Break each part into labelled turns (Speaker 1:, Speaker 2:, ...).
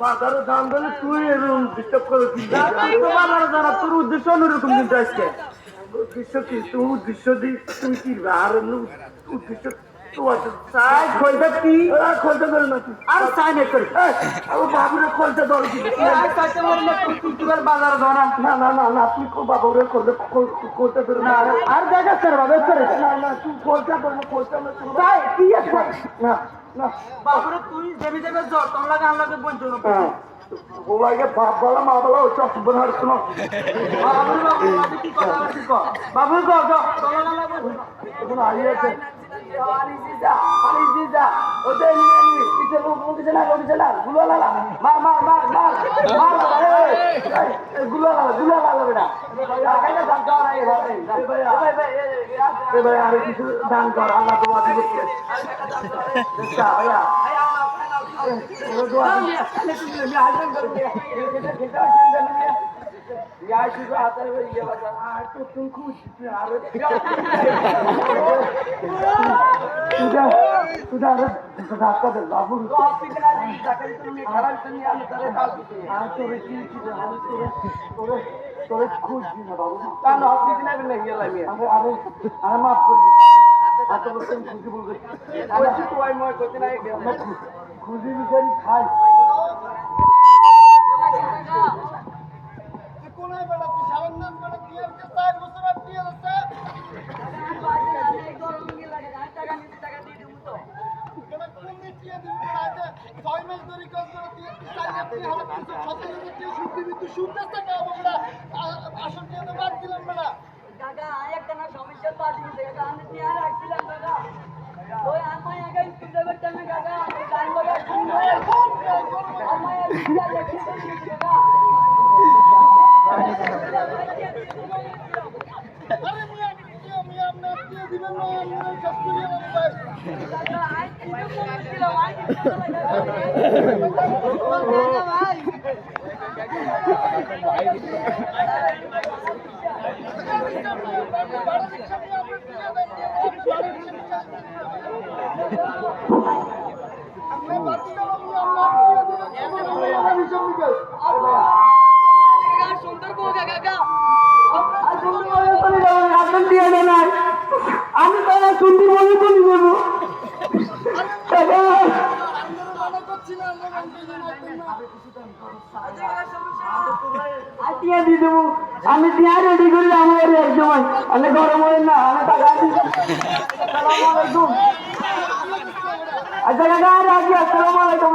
Speaker 1: বাজারের দাম বলে তুই এরকম ডিস্টার্ব করে তোর উদ্দেশ্য অন্যরকম কিন্তু আজকে উদ্দেশ্য কি তুই উদ্দেশ্য দিস তুই কি আর উদ্দেশ্য বাজার ধরা না না না না তুই বাবুরে করলে করতে ধরে না আর দেখা না না তুই খোলটা ধরবো খোলটা কি আছে না না বাবুরে তুই দেবী দেবে জ্বর তোমরা গান লাগে বলছো ওলাকে বাপ বলা মা বলা ওই চক বোন হার শোনো বাবু তোমরা আইয়াছে কিছু দান কর আল্লাহ তোমার খুশি বিচারি খাই কোনায় বেড়া তুই সাবান নাচ বেড়া কি আর 4 বছর আর দিয়ে আছে আমি তারা সুন্দর মনে করি বলবো আমি দিয়া রেডি করি আমার এক সময় আমি গরম হয় না আমি টাকা আচ্ছা কাকা রাজি আসসালামু আলাইকুম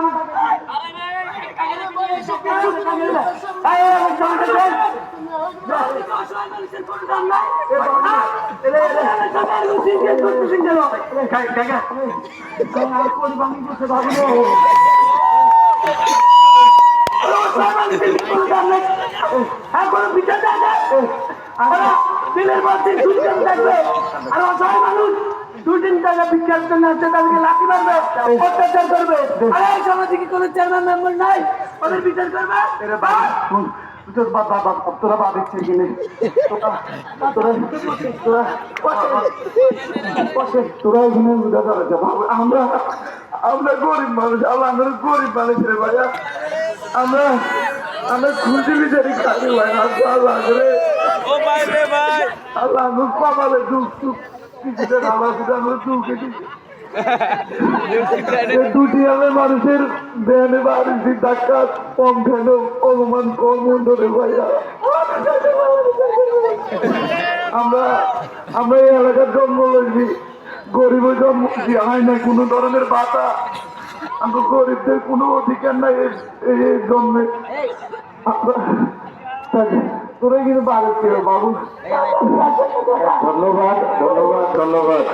Speaker 1: দিনের পর দিন দুজন থাকবে আর অসহায় মানুষ 2-3 টাকা ভিক্ষার জন্য আছে তাদেরকে লাঠি মারবে অত্যাচার করবে আরে সমাজে কি কোনো চেয়ারম্যান মেম্বার নাই ওদের বিচার করবে তোরা বা দেখছিস কিনে তোরা এখানে বুঝা করেছে আমরা গরিব মানুষ আল্লাহ আমরা গরিব মানুষ রে ভাইয়া আমরা খুশি বিচারি খাই ভাই আল্লাহ রে আল্লাহ আমরা কপালে দুঃখ সুখ কিছুটা ভালো আমরা দুঃখে দুটি আমি মানুষের ব্যানে বাড়ির ধাক্কা কম খেল অপমান কম ধরে ভাইয়া আমরা এই এলাকার জন্ম লইছি গরিবের জন্ম হয় না কোনো ধরনের বাধা আমরা গরিবদের কোনো অধিকার নাই এই জন্মে তোরাই কিন্তু বাড়ি ছিল বাবু ধন্যবাদ ধন্যবাদ ধন্যবাদ